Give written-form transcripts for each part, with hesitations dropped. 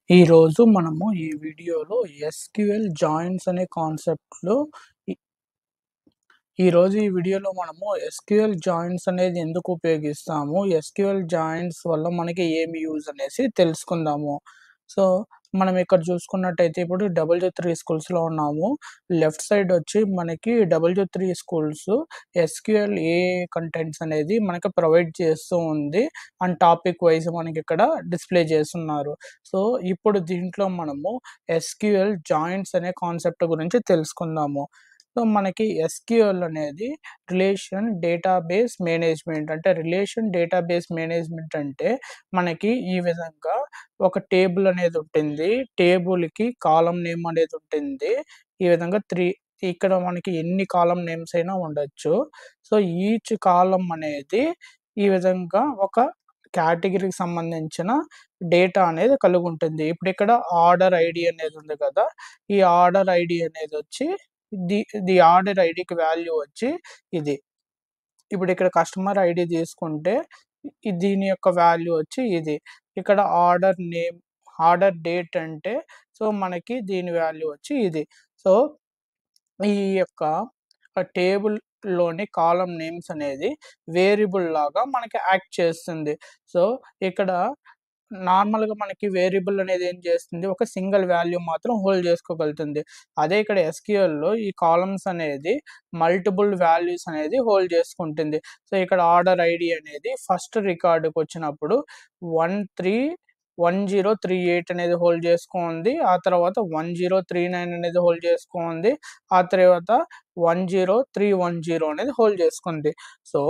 ఈరోజు మనము ఈ వీడియోలో ఎస్‌క్యూఎల్ జాయిన్స్ అనే కాన్సెప్ట్‌లో ఈ ఈరోజు ఈ వీడియోలో మనము ఎస్‌క్యూఎల్ జాయిన్స్ అనేది ఎందుకు ఉపయోగిస్తాము? ఎస్‌క్యూఎల్ జాయిన్స్ వల్ల మనకి ఏమి యూజ్ అనేసి తెలుసుకుందాము. సో, మనం ఇక్కడ చూసుకున్నట్టయితే ఇప్పుడు డబ్ల్యూ3 స్కూల్స్‌లో ఉన్నాము. లెఫ్ట్ సైడ్ వచ్చి మనకి డబ్ల్యూ3 స్కూల్స్ ఎస్‌క్యూఎల్ కంటెంట్స్ అనేది మనకి ప్రొవైడ్ చేస్తూ ఉంది. అండ్ టాపిక్ వైస్ మనకిక్కడ డిస్‌ప్లే చేసున్నారు. సో, ఇప్పుడు దీంట్లో మనము ఎస్‌క్యూఎల్ జాయిన్స్ అనే కాన్సెప్ట్ గురించి తెలుసుకుందాము. సో, మనకి ఎస్‌క్యూఎల్ అనేది రిలేషన్ డేటాబేస్ మేనేజ్మెంట్ అంటే మనకి ఈ విధంగా ఒక టేబుల్ అనేది ఉంటుంది. టేబుల్‌కి కాలమ్ నేమ్ అనేది ఉంటుంది. ఈ విధంగా ఇక్కడ మనకి ఎన్ని కాలమ్ నేమ్స్ అయినా ఉండొచ్చు. సో, ఈచ్ కాలమ్ అనేది ఈ విధంగా ఒక కేటగిరీకి సంబంధించిన డేటా అనేది కలిగుంటుంది. ఇప్పుడు ఇక్కడ ఆర్డర్ ఐడీ అనేది ఉంది కదా! ఈ ఆర్డర్ ఐడీ అనేదొచ్చి ది ది ఆర్డర్ ఐడీకి వాల్యూ వచ్చి ఇది. ఇప్పుడిక్కడ కస్టమర్ ఐడీ తీసుకుంటే దీని యొక్క వాల్యూ వచ్చి ఇది. ఇక్కడ ఆర్డర్ నేమ్, ఆర్డర్ డేట్ అంటే సో, మనకి దీని వాల్యూ వచ్చి ఇది. సో, ఈ యొక్క టేబుల్‌లోని కాలమ్ నేమ్స్ అనేది వేరియబుల్ లాగా మనకి యాక్ట్ చేస్తుంది. సో, ఇక్కడ నార్మల్‌గా మనకి వేరియబుల్ అనేది ఏం చేస్తుంది, ఒక సింగిల్ వాల్యూ మాత్రం హోల్డ్ చేసుకోగలుగుతుంది. అదే ఇక్కడ ఎస్‌క్యూఎల్‌లో ఈ కాలమ్స్ అనేది మల్టిపుల్ వాల్యూస్ అనేది హోల్డ్ చేసుకుంటుంది. సో, ఇక్కడ ఆర్డర్ ఐడీ అనేది ఫస్ట్ రికార్డ్‌కొచ్చినప్పుడు 1038 అనేది హోల్డ్ చేసుకోంది. ఆ తర్వాత 1039 అనేది హోల్డ్ చేసుకోంది. ఆ తర్వాత 10310 అనేది హోల్డ్ చేసుకుంది. సో,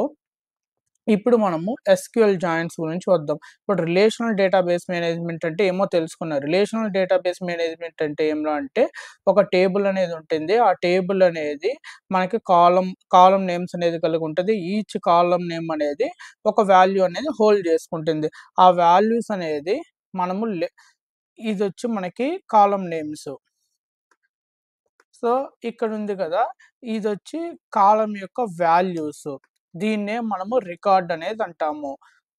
ఇప్పుడు మనము ఎస్‌క్యూఎల్ జాయిన్స్ గురించి వద్దాం. ఇప్పుడు రిలేషనల్ డేటాబేస్ మేనేజ్మెంట్ అంటే ఏమో తెలుసుకున్నారు. రిలేషనల్ డేటాబేస్ మేనేజ్మెంట్ అంటే ఏమిరా అంటే ఒక టేబుల్ అనేది ఉంటుంది. ఆ టేబుల్ అనేది మనకి కాలమ్ నేమ్స్ అనేది కలిగి ఉంటది. ఈచ్ కాలమ్ నేమ్ అనేది ఒక వాల్యూ అనేది హోల్డ్ చేసుకుంటుంది. ఆ వాల్యూస్ అనేది మనము ఇదొచ్చి మనకి కాలమ్ నేమ్స్. సో, ఇక్కడుంది కదా! ఇదొచ్చి కాలమ్ యొక్క వాల్యూస్. దీన్నే మనము రికార్డ్ అనేది అంటాము.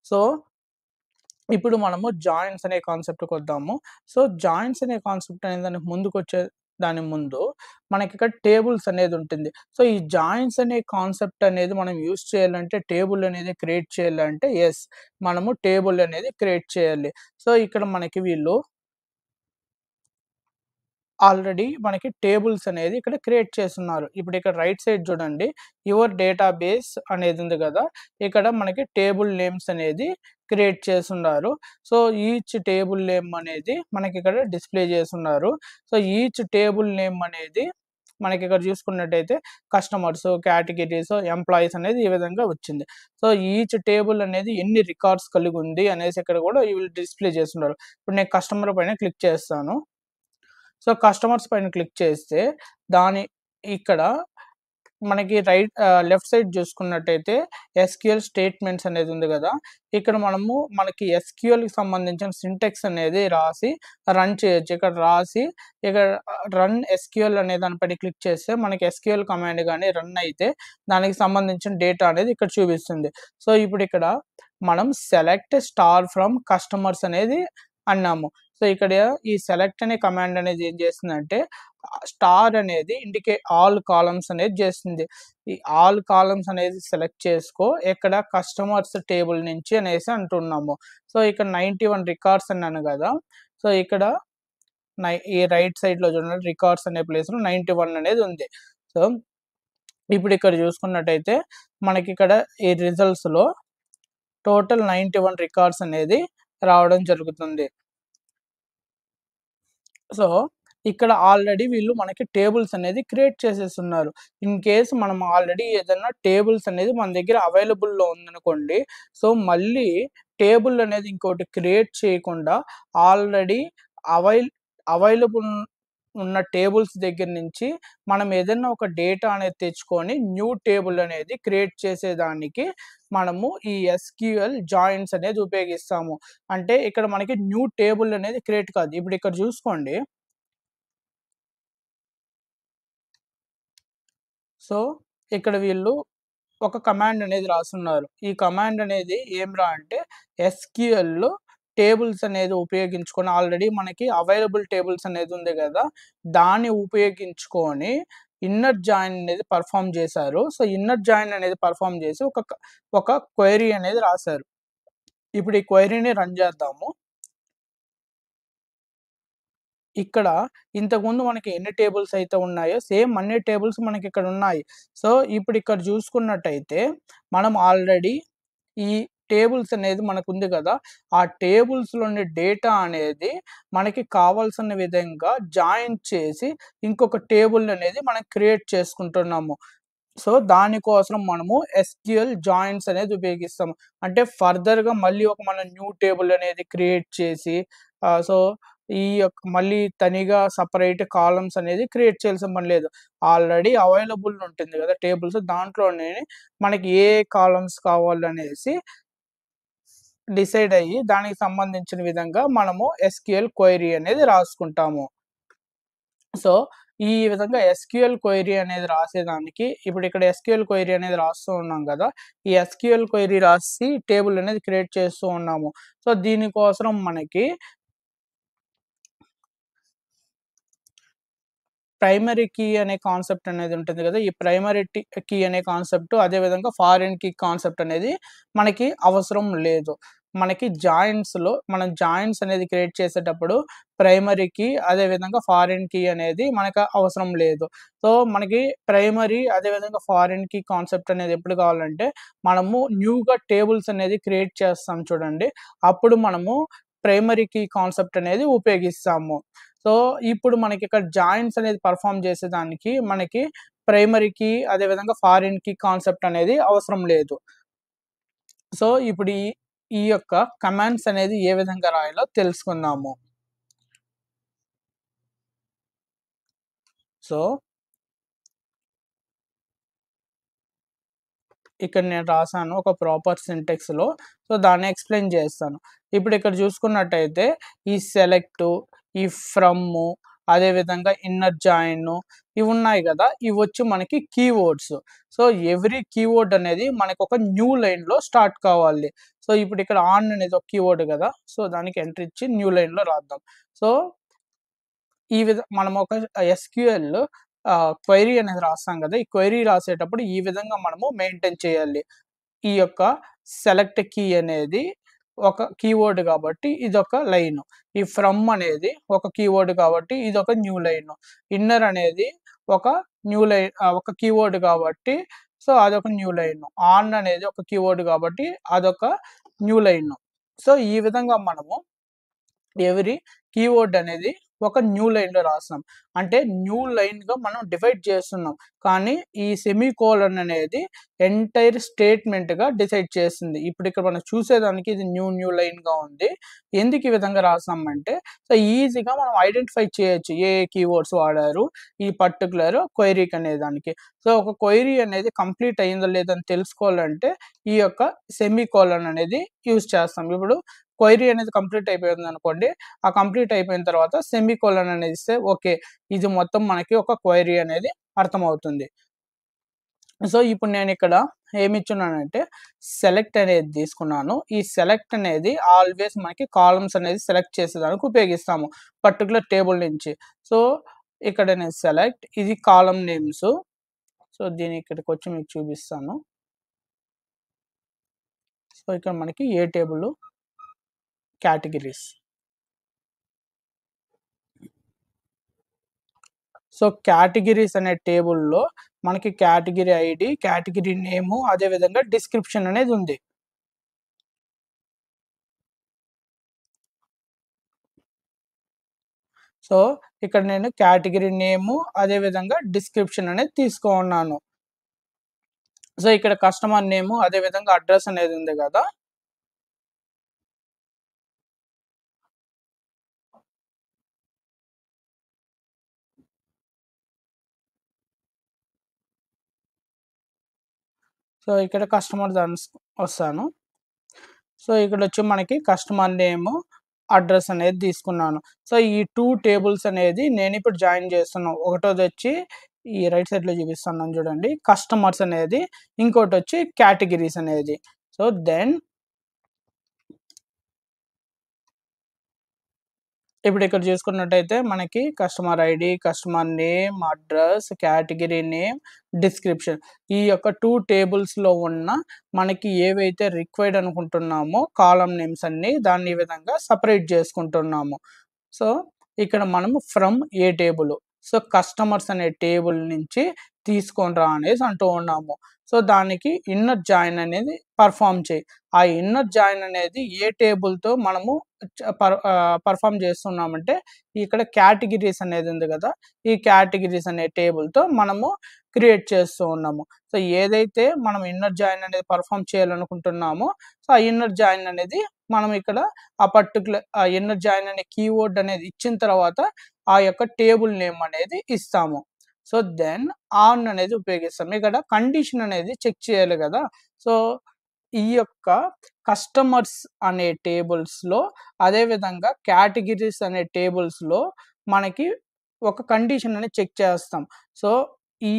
సో, ఇప్పుడు మనము జాయిన్స్ అనే కాన్సెప్ట్‌కొద్దాము. సో, జాయిన్స్ అనే కాన్సెప్ట్ అనే దాని ముందు మనకిక్కడ టేబుల్స్ అనేది ఉంటుంది. సో, ఈ జాయిన్స్ అనే కాన్సెప్ట్ అనేది మనం యూజ్ చేయాలంటే టేబుల్ అనేది క్రియేట్ చేయాలంటే యెస్. మనము టేబుల్ అనేది క్రియేట్ చేయాలి. సో, ఇక్కడ మనకి వీళ్ళు ఆల్రెడీ మనకి టేబుల్స్ అనేది ఇక్కడ క్రియేట్ చేసున్నారు. ఇప్పుడు ఇక్కడ రైట్ సైడ్ చూడండి. యువర్ డేటాబేస్ అనేది ఉంది గదా! ఇక్కడ మనకి టేబుల్ నేమ్స్ అనేది క్రియేట్ చేసున్నారు. సో, ఈచ్ టేబుల్ నేమ్ అనేది మనకిక్కడ డిస్‌ప్లే చేసున్నారు. సో, ఈచ్ టేబుల్ నేమ్ అనేది మనకిక్కడ చూసుకున్నట్టయితే కస్టమర్స్, కేటగిరీస్, ఎంప్లాయీస్ అనేది ఈ విధంగా వచ్చింది. సో, ఈచ్ టేబుల్ అనేది ఎన్ని రికార్డ్స్ కలిగుంది అనేసి ఇక్కడ గూడా వీళ్ళు డిస్‌ప్లే చేసున్నారు. ఇప్పుడు నేను కస్టమర్ పైన క్లిక్ చేస్తాను. సో, కస్టమర్స్ పైన క్లిక్ చేస్తే దాని ఇక్కడ మనకి లెఫ్ట్ సైడ్ చూసుకున్నట్టయితే ఎస్‌క్యూఎల్ స్టేట్మెంట్స్ అనేది ఉంది గదా! ఇక్కడ మనకి ఎస్‌క్యూఎల్‌కి సంబంధించిన సింటాక్స్ అనేది రాసి రన్ చేయొచ్చు. ఇక్కడ రాసి ఇక్కడ రన్ ఎస్‌క్యూఎల్ అనే దానిపైన క్లిక్ చేస్తే మనకి ఎస్‌క్యూఎల్ కమాండ్ గాని రన్ అయితే దానికి సంబంధించిన డేటా అనేది ఇక్కడ చూపిస్తుంది. సో, ఇప్పుడిక్కడ మనం సెలెక్ట్ స్టార్ ఫ్రమ్ కస్టమర్స్ అనేది అన్నాము. సో, ఇక్కడ ఈ సెలెక్ట్ అనే కమాండ్ అనేది ఏం చేస్తుందంటే స్టార్ అనేది ఆల్ కాలమ్స్ అనేది చేస్తుంది. ఈ ఆల్ కాలమ్స్ అనేది సెలెక్ట్ చేసుకో ఇక్కడ కస్టమర్స్ టేబుల్ నుంచి అనేసి అంటున్నాము. సో, ఇక్కడ 91 రికార్డ్స్ అన్నాను గదా! సో, ఇక్కడ ఈ రైట్ సైడ్‌లో చూడండి రికార్డ్స్ అనే ప్లేస్‌లో 91 అనేది ఉంది. సో, ఇప్పుడు ఇక్కడ చూసుకున్నట్టయితే మనకిక్కడ ఈ రిజల్ట్స్‌లో టోటల్ 91 రికార్డ్స్ అనేది రావడం జరుగుతుంది. సో, ఇక్కడ ఆల్రెడీ వీళ్ళు మనకి టేబుల్స్ అనేది క్రియేట్ చేసేసున్నారు. ఇన్ కేస్ మనం ఆల్రెడీ ఏదన్నా టేబుల్స్ అనేది మన దగ్గర అవైలబుల్‌లో ఉందనుకోండి. సో, మళ్ళీ టేబుల్ అనేది ఇంకోటి క్రియేట్ చేయకుండా ఆల్రెడీ అవైల్ అవైలబుల్ ఉన్న టేబుల్స్ దగ్గర నుంచి మనం ఏదన్నా ఒక డేటా అనేది తెచ్చుకొని న్యూ టేబుల్ అనేది క్రియేట్ చేసేదానికి మనము ఈ ఎస్‌క్యూఎల్ జాయిన్స్ అనేది ఉపయోగిస్తాము. అంటే ఇక్కడ మనకి న్యూ టేబుల్ అనేది క్రియేట్ కాదు. ఇప్పుడు ఇక్కడ చూసుకోండి. సో, ఇక్కడ వీళ్ళు ఒక కమాండ్ అనేది రాసున్నారు. ఈ కమాండ్ అనేది ఏమిరా అంటే ఎస్‌క్యూఎల్‌లో టేబుల్స్ అనేది ఉపయోగించుకొని ఆల్రెడీ మనకి అవైలబుల్ టేబుల్స్ అనేది ఉంది గదా! దాన్ని ఉపయోగించుకొని ఇన్నర్ జాయిన్ అనేది పెర్ఫార్మ్ చేశారు. సో, ఇన్నర్ జాయిన్ అనేది పెర్ఫార్మ్ చేసి ఒక క్వెరీ అనేది రాశారు. ఇప్పుడు ఈ క్వెరీని రన్ చేద్దాము. ఇక్కడ ఇంతకుముందు మనకి ఎన్ని టేబుల్స్ అయితే ఉన్నాయో సేమ్ అన్ని టేబుల్స్ మనకిక్కడ ఉన్నాయి. సో, ఇప్పుడు ఇక్కడ చూసుకున్నట్టయితే మనం ఆల్రెడీ ఈ టేబుల్స్ అనేది మనకుంది గదా! ఆ టేబుల్స్‌లోని డేటా అనేది మనకి కావాల్సిన విధంగా జాయిన్ చేసి ఇంకొక టేబుల్ అనేది మనం క్రియేట్ చేసుకుంటున్నాము. సో, దానికోసం మనము ఎస్‌క్యూఎల్ జాయిన్స్ అనేది ఉపయోగిస్తాము. అంటే ఫర్దర్‌గా మళ్ళీ మనం న్యూ టేబుల్ అనేది క్రియేట్ చేసి సో, ఈ యొక్క మళ్ళీ తనిగా సెపరేట్ కాలమ్స్ అనేది క్రియేట్ చేయాల్సిన పని లేదు. ఆల్రెడీ అవైలబుల్ ఉంటుంది గదా! టేబుల్స్ దాంట్లోనే మనకి ఏ కాలమ్స్ కావాలనేసి డిసైడ్ అయ్యి దానికి సంబంధించిన విధంగా మనము ఎస్‌క్యూఎల్ క్వెరీ అనేది రాసుకుంటాము. సో, ఈ విధంగా ఎస్‌క్యూఎల్ క్వెరీ అనేది రాసేదానికి ఇప్పుడు ఇక్కడ ఎస్‌క్యూఎల్ క్వెరీ అనేది రాస్తూ ఉన్నాం గదా! ఈ ఎస్‌క్యూఎల్ క్వెరీ రాసి టేబుల్ అనేది క్రియేట్ చేస్తూ ఉన్నాము. సో, దీనికోసం మనకి ప్రైమరీ కీ అనే కాన్సెప్ట్ అనేది ఉంటుంది గదా! ఈ ప్రైమరీ కీ అనే కాన్సెప్ట్ అదేవిధంగా ఫారిన్ కీ కాన్సెప్ట్ అనేది మనకి అవసరం లేదు. మనకి జాయిన్స్‌లో మనం జాయిన్స్ అనేది క్రియేట్ చేసేటప్పుడు ప్రైమరీ కీ అదేవిధంగా ఫారిన్ కీ అనేది మనకు అవసరం లేదు. సో, మనకి ప్రైమరీ అదేవిధంగా ఫారిన్ కీ కాన్సెప్ట్ అనేది ఎప్పుడు కావాలంటే మనము న్యూగా టేబుల్స్ అనేది క్రియేట్ చేస్తాం చూడండి. అప్పుడు మనము ప్రైమరీ కీ కాన్సెప్ట్ అనేది ఉపయోగిస్తాము. సో, ఇప్పుడు మనకిక్కడ జాయిన్స్ అనేది పెర్ఫార్మ్ చేసేదానికి మనకి ప్రైమరీ కీ అదేవిధంగా ఫారిన్ కీ కాన్సెప్ట్ అనేది అవసరం లేదు. సో, ఇప్పుడు ఈ యొక్క కమాండ్స్ అనేది ఏ విధంగా రాయాలో తెలుసుకుందాము. సో, ఇక్కడ నేను రాసాను ఒక ప్రాపర్ సింటాక్స్‌లో. సో, దాన్ని ఎక్స్‌ప్లెయిన్ చేస్తాను. ఇప్పుడు ఇక్కడ చూసుకున్నట్టయితే ఈ సెలెక్టు, ఈ ఫ్రమ్ము, అదేవిధంగా ఇన్నర్ జాయిన్ ఇవున్నాయి గదా! ఇవొచ్చి మనకి కీవర్డ్స్. సో, ఎవ్రీ కీవర్డ్ అనేది మనకొక న్యూ లైన్‌లో స్టార్ట్ కావాలి. సో, ఇప్పుడు ఇక్కడ ఆన్ అనేది ఒక కీవర్డ్ గదా! సో, దానికి ఎంటర్ ఇచ్చి న్యూ లైన్‌లో రాద్దాం. సో, మనం ఒక ఎస్‌క్యూఎల్ క్వెరీ అనేది రాస్తాం గదా! ఈ క్వెరీ రాసేటప్పుడు ఈ విధంగా మనము మెయింటైన్ చేయాలి. ఈ యొక్క సెలెక్ట్ కీ అనేది ఒక కీవర్డ్ కాబట్టి ఇదొక లైను. ఈ ఫ్రమ్ అనేది ఒక కీవర్డ్ కాబట్టి ఇదొక న్యూ లైను. ఇన్నర్ అనేది ఒక ఒక కీవర్డ్ కాబట్టి సో, అదొక న్యూ లైను. ఆన్ అనేది ఒక కీవర్డ్ కాబట్టి అదొక న్యూ లైను. సో, ఈ విధంగా మనము ఎవ్రీ కీవర్డ్ అనేది ఒక న్యూ లైన్‌లో రాస్తున్నాం. అంటే న్యూ లైన్‌గా మనం డివైడ్ చేస్తున్నాం. కానీ ఈ సెమీకోలన్ అనేది ఎంటైర్ స్టేట్‌మెంట్‌గా డిసైడ్ చేస్తుంది. ఇప్పుడు ఇక్కడ మనం చూసేదానికి ఇది న్యూ లైన్‌గా ఉంది. ఎందుకు ఈ విధంగా రాసామంటే సో, ఈజీగా మనం ఐడెంటిఫై చేయొచ్చు. ఏ కీవర్డ్స్ వాడారు ఈ పర్టిక్యులర్ క్వెరీకి అనే దానికి. సో, ఒక క్వెరీ అనేది కంప్లీట్ అయిందో లేదో అని తెలుసుకోవాలంటే ఈ యొక్క సెమీకోలన్ అనేది యూజ్ చేస్తాం. ఇప్పుడు క్వెరీ అనేది కంప్లీట్ అయిపోయిందనుకోండి. ఆ కంప్లీట్ అయిపోయిన తర్వాత సెమీకోలన్ అనేది ఇస్తే ఓకే. ఇది మొత్తం మనకి ఒక క్వెరీ అనేది అర్థమవుతుంది. సో, ఇప్పుడు నేనిక్కడ ఏమిచ్చున్నానంటే సెలెక్ట్ అనేది తీసుకున్నాను. ఈ సెలెక్ట్ అనేది ఆల్వేస్ మనకి కాలమ్స్ అనేది సెలెక్ట్ చేసేదానికి ఉపయోగిస్తాము. పర్టిక్యులర్ టేబుల్ నుంచి. సో, ఇక్కడ నేను సెలెక్ట్ ఇది కాలమ్ నేమ్స్. సో, దీన్ని ఇక్కడికొచ్చి మీకు చూపిస్తాను. సో, ఇక్కడ మనకి ఏ టేబుల్ కేటగిరీస్. సో, కేటగిరీస్ అనే టేబుల్‌లో మనకి కేటగిరీ ఐడీ, కేటగిరీ నేము అదే విధంగా డిస్క్రిప్షన్ అనేది ఉంది. సో, ఇక్కడ నేను కేటగిరీ నేము అదే విధంగా డిస్క్రిప్షన్ అనేది తీసుకున్నాను. సో, ఇక్కడ కస్టమర్ నేము అదే విధంగా అడ్రెస్ అనేది ఉంది గదా! సో, ఇక్కడ కస్టమర్ వస్తాను. సో, ఇక్కడొచ్చి మనకి కస్టమర్ నేము, అడ్రెస్ అనేది తీసుకున్నాను. సో, ఈ 2 టేబుల్స్ అనేది నేనిప్పుడు జాయిన్ చేస్తున్నాను. ఒకటోదొచ్చి ఈ రైట్ సైడ్‌లో చూపిస్తున్నాను చూడండి. కస్టమర్స్ అనేది, ఇంకోటొచ్చి కేటగిరీస్ అనేది. సో, దెన్ ఇప్పుడు ఇక్కడ చూసుకున్నట్టయితే మనకి customer ID, customer name, address, category name, description ఈ యొక్క 2 టేబుల్స్‌లో ఉన్న మనకి ఏవైతే రిక్వైర్డ్ అనుకుంటున్నామో కాలమ్ నేమ్స్ అన్నీ దాన్ని ఈ విధంగా సెపరేట్ చేసుకుంటున్నాము. సో, ఇక్కడ మనము from A table. So, customers అనే టేబుల్ నుంచి తీసుకొని రా అనేసి అంటూ ఉన్నాము. సో, దానికి ఇన్నర్ జాయిన్ అనేది పెర్ఫార్మ్ చేయి. ఆ ఇన్నర్ జాయిన్ అనేది ఏ టేబుల్‌తో మనము పెర్ఫార్మ్ చేస్తున్నామంటే ఇక్కడ కేటగిరీస్ అనేది ఉంది గదా! ఈ కేటగిరీస్ అనే టేబుల్‌తో మనము క్రియేట్ చేస్తూ ఉన్నాము. సో, ఏదైతే మనం ఇన్నర్ జాయిన్ అనేది పెర్ఫార్మ్ చేయాలనుకుంటున్నామో సో, ఆ ఇన్నర్ జాయిన్ అనేది మనం ఇక్కడ ఆ పర్టిక్యులర్ ఇన్నర్ జాయిన్ అనే కీవర్డ్ అనేది ఇచ్చిన తర్వాత ఆ యొక్క టేబుల్ నేమ్ అనేది ఇస్తాము. సో, దెన్ ఆన్ అనేది ఉపయోగిస్తాం. ఇక్కడ కండిషన్ అనేది చెక్ చేయాలి గదా! సో, ఈ యొక్క కస్టమర్స్ అనే టేబుల్స్‌లో అదే విధంగా కేటగిరీస్ అనే టేబుల్స్‌లో మనకి ఒక కండిషన్ అనేది చెక్ చేస్తాం. సో, ఈ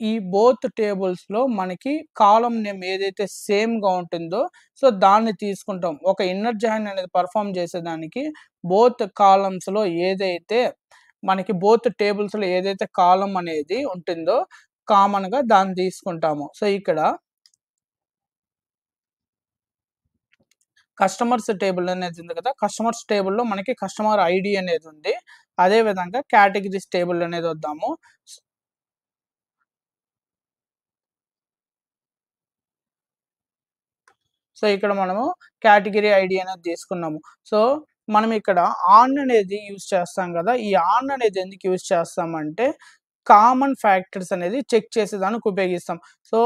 ఈ బోత్ టేబుల్స్‌లో మనకి కాలమ్ నేమ్ ఏదైతే సేమ్‌గా ఉంటుందో సో, దాన్ని తీసుకుంటాం. ఒక ఇన్నర్ జాయిన్ అనేది పెర్ఫార్మ్ చేసేదానికి బోత్ కాలమ్స్‌లో ఏదైతే మనకి బోత్ టేబుల్స్‌లో ఏదైతే కాలమ్ అనేది ఉంటుందో కామన్‌గా దాన్ని తీసుకుంటాము. సో, ఇక్కడ కస్టమర్స్ టేబుల్ అనేది ఉంది కదా! కస్టమర్స్ టేబుల్‌లో మనకి కస్టమర్ ఐడీ అనేది ఉంది. అదే విధంగా కేటగిరీస్ టేబుల్ అనేది వద్దాము. సో, ఇక్కడ మనము కేటగిరీ ఐడీ అనేది తీసుకున్నాము. సో, మనం ఇక్కడ ఆన్ అనేది యూజ్ చేస్తాం గదా! ఈ ఆన్ అనేది ఎందుకు యూజ్ చేస్తామంటే, కామన్ ఫ్యాక్టర్స్ అనేది చెక్ చేసేదానికి ఉపయోగిస్తాం. సో,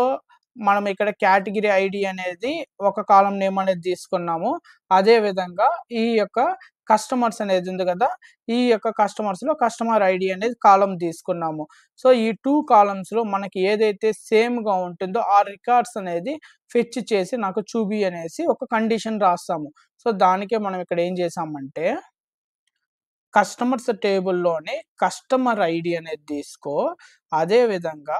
మనం ఇక్కడ కేటగిరీ ఐడీ అనేది ఒక కాలమ్ నేమ్ అనేది తీసుకున్నాము. అదే విధంగా ఈ యొక్క కస్టమర్స్ అనేది ఉంది గదా! ఈ యొక్క కస్టమర్స్‌లో కస్టమర్ ఐడీ అనేది కాలమ్ తీసుకున్నాము. సో, ఈ 2 కాలమ్స్‌లో మనకి ఏదైతే సేమ్‌గా ఉంటుందో ఆ రికార్డ్స్ అనేది ఫెచ్ చేసి నాకు చూపి అనేసి ఒక కండిషన్ రాస్తాము. సో, దానికే మనం ఇక్కడ ఏం చేసామంటే, కస్టమర్స్ టేబుల్‌లోని కస్టమర్ ఐడీ అనేది తీసుకో, అదే విధంగా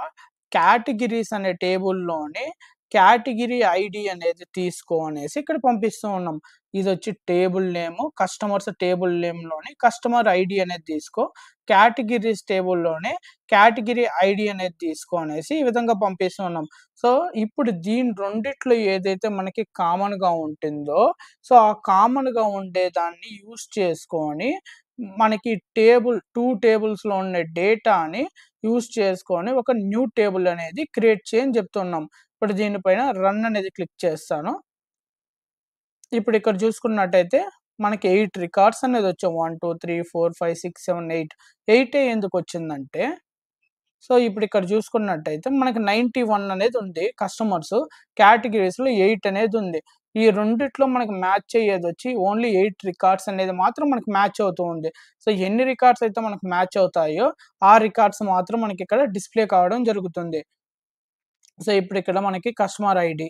కేటగిరీస్ అనే టేబుల్‌లోని కేటగిరీ ఐడీ అనేది తీసుకో అనేసి ఇక్కడ పంపిస్తూ ఉన్నాం. ఇదొచ్చి టేబుల్ నేము, కస్టమర్స్ టేబుల్ నేమ్‌లోని కస్టమర్ ఐడీ అనేది తీసుకో, కేటగిరీస్ టేబుల్‌లోనే కేటగిరీ ఐడీ అనేది తీసుకో అనేసి ఈ విధంగా పంపిస్తూ ఉన్నాం. సో, ఇప్పుడు దీని రెండిట్లో ఏదైతే మనకి కామన్‌గా ఉంటుందో, సో, ఆ కామన్‌గా ఉండే దాన్ని యూజ్ చేసుకొని మనకి 2 టేబుల్స్‌లో ఉండే డేటాని యూజ్ చేసుకొని ఒక న్యూ టేబుల్ అనేది క్రియేట్ చెయి అని చెప్తున్నాం. ఇప్పుడు దీనిపైన రన్ అనేది క్లిక్ చేస్తాను. ఇప్పుడు ఇక్కడ చూసుకున్నట్టయితే మనకి 8 రికార్డ్స్ అనేది వచ్చాయి. 1, 2, 3, 4, 5, 6, 7, 8. 8 ఎందుకొచ్చిందంటే సో, ఇప్పుడిక్కడ చూసుకున్నట్టయితే మనకి 91 అనేది ఉంది. కస్టమర్స్ కేటగిరీస్‌లో 8 అనేది ఉంది. ఈ రెండిట్లో మనకు మ్యాచ్ అయ్యేదొచ్చి ఓన్లీ 8 రికార్డ్స్ అనేది మాత్రం మనకు మ్యాచ్ అవుతూ ఉంది. సో, ఎన్ని రికార్డ్స్ అయితే మనకు మ్యాచ్ అవుతాయో, ఆ రికార్డ్స్ మాత్రం మనకిక్కడ డిస్‌ప్లే కావడం జరుగుతుంది. సో, ఇప్పుడిక్కడ మనకి కస్టమర్ ఐడీ.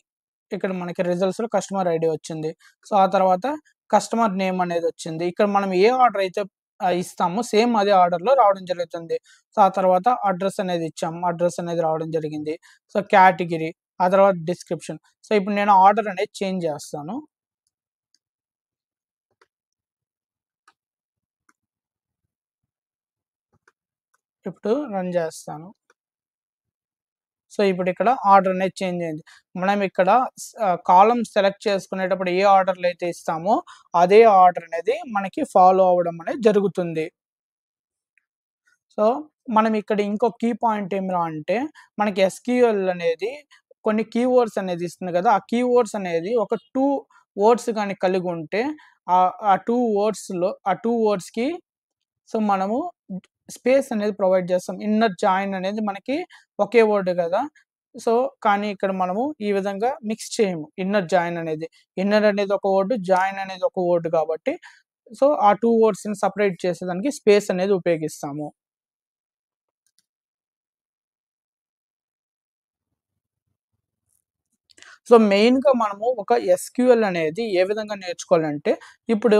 ఇక్కడ మనకి రిజల్ట్స్‌లో కస్టమర్ ఐడీ వచ్చింది. సో, ఆ తర్వాత కస్టమర్ నేమ్ అనేదొచ్చింది. ఇక్కడ మనం ఏ ఆర్డర్ అయితే ఇస్తామో సేమ్ అదే ఆర్డర్‌లో రావడం జరుగుతుంది. సో, ఆ తర్వాత అడ్రస్ అనేది ఇచ్చాము. అడ్రస్ అనేది రావడం జరిగింది. సో, కేటగిరీ, ఆ తర్వాత డిస్క్రిప్షన్. సో, ఇప్పుడు నేను ఆర్డర్ అనేది చేంజ్ చేస్తాను. ఇప్పుడు రన్ చేస్తాను. సో, ఇప్పుడిక్కడ ఆర్డర్ అనేది చేంజ్ అయింది. మనం ఇక్కడ కాలమ్ సెలెక్ట్ చేసుకునేటప్పుడు ఏ ఆర్డర్‌లో అయితే ఇస్తామో, అదే ఆర్డర్ అనేది మనకి ఫాలో అవ్వడం అనేది జరుగుతుంది. సో, మనం ఇక్కడ ఇంకో కీ పాయింట్ ఏమిరా అంటే, మనకి ఎస్‌క్యూఎల్ అనేది కొన్ని కీవర్డ్స్ అనేది ఇస్తుంది గదా! ఆ కీవర్డ్స్ అనేది ఒక 2 వర్డ్స్ గాని కలిగుంటే, ఆ 2 వర్డ్స్‌లో ఆ 2 వర్డ్స్‌కి సో, మనము స్పేస్ అనేది ప్రొవైడ్ చేస్తాం. ఇన్నర్ జాయిన్ అనేది మనకి ఒకే వర్డ్ గదా! సో, కానీ ఇక్కడ మనము ఈ విధంగా మిక్స్ చేయము. ఇన్నర్ జాయిన్ అనేది. ఇన్నర్ అనేది ఒక వర్డ్, జాయిన్ అనేది ఒక వర్డ్ కాబట్టి, సో, ఆ 2 వర్డ్స్‌ని సెపరేట్ చేసేదానికి స్పేస్ అనేది ఉపయోగిస్తాము. సో, మెయిన్‌గా మనము ఒక ఎస్‌క్యూఎల్ అనేది ఏ విధంగా నేర్చుకోవాలంటే, ఇప్పుడు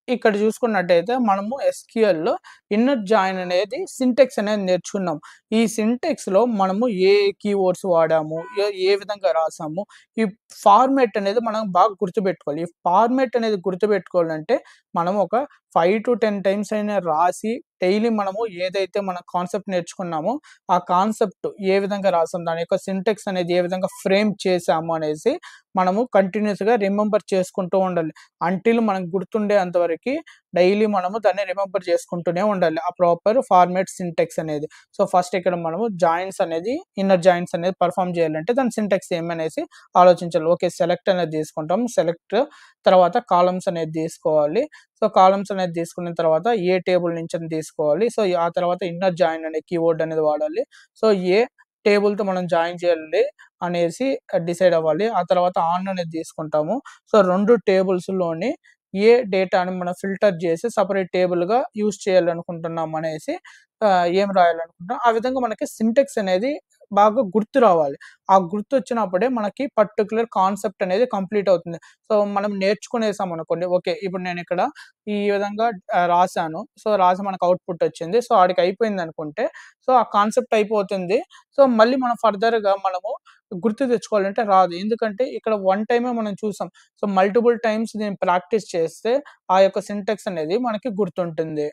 ఇక్కడ చూసుకున్నట్టయితే మనము ఎస్‌క్యూఎల్‌లో ఇన్నర్ జాయిన్ అనేది సింటాక్స్ అనేది నేర్చుకున్నాం. ఈ సింటాక్స్‌లో మనము ఏ కీవర్డ్స్ వాడాము, ఏ విధంగా రాసాము, ఈ ఫార్మాట్ అనేది మనం బాగా గుర్తుపెట్టుకోవాలి. ఈ ఫార్మాట్ అనేది గుర్తుపెట్టుకోవాలంటే మనం ఒక 5-10 టైమ్స్ అయినా రాసి డైలీ మనము ఏదైతే మన కాన్సెప్ట్ నేర్చుకున్నామో, ఆ కాన్సెప్ట్ ఏ విధంగా రాసాం, దాని యొక్క సింటాక్స్ అనేది ఏ విధంగా ఫ్రేమ్ చేసాము అనేసి మనము కంటిన్యూయస్‌గా రిమెంబర్ చేసుకుంటూ ఉండాలి. అంటిల్ మనకు గుర్తుండేంత వరకి డైలీ మనము దాన్ని రిమెంబర్ చేసుకుంటూనే ఉండాలి. ఆ ప్రాపర్ ఫార్మాట్ సింటాక్స్ అనేది. సో, ఫస్ట్ ఇక్కడ మనము జాయిన్స్ అనేది ఇన్నర్ జాయిన్స్ అనేది పెర్ఫార్మ్ చేయాలంటే దాని సింటాక్స్ ఏమనేసి ఆలోచించాలి. ఓకే. సెలెక్ట్ అనేది తీసుకుంటాం. సెలెక్ట్ తర్వాత కాలమ్స్ అనేది తీసుకోవాలి. సో, కాలమ్స్ అనేది తీసుకున్న తర్వాత ఏ టేబుల్ నుంచని తీసుకోవాలి. సో, ఆ తర్వాత ఇన్నర్ జాయిన్ అనే కీవర్డ్ అనేది వాడాలి. సో, ఏ టేబుల్‌తో మనం జాయిన్ చేయాలి అనేసి డిసైడ్ అవ్వాలి. ఆ తర్వాత ఆన్ అనేది తీసుకుంటాము. సో, 2 టేబుల్స్‌లోని ఏ డేటాని మనం ఫిల్టర్ చేసి సెపరేట్ టేబుల్‌గా యూజ్ చేయాలనుకుంటున్నాం అనేసి ఏం రాయాలనుకుంటున్నాం. ఆ విధంగా మనకి సింటాక్స్ అనేది బాగా గుర్తు రావాలి. ఆ గుర్తొచ్చినప్పుడే మనకి పర్టిక్యులర్ కాన్సెప్ట్ అనేది కంప్లీట్ అవుతుంది. సో, మనం నేర్చుకునేసామనుకోండి. ఓకే. ఇప్పుడు నేనిక్కడ ఈ విధంగా రాసాను. సో, రాసి మనకు ఔట్‌పుట్ వచ్చింది. సో, ఆడికి అయిపోయిందనుకుంటే సో, ఆ కాన్సెప్ట్ అయిపోతుంది. సో, మళ్ళీ మనం ఫర్దర్‌గా మనము గుర్తు తెచ్చుకోవాలంటే రాదు. ఎందుకంటే ఇక్కడ వన్ టైమే మనం చూసాం. సో, మల్టిపుల్ టైమ్స్ దీన్ని ప్రాక్టీస్ చేస్తే ఆ యొక్క సింటాక్స్ అనేది మనకి గుర్తుంటుంది.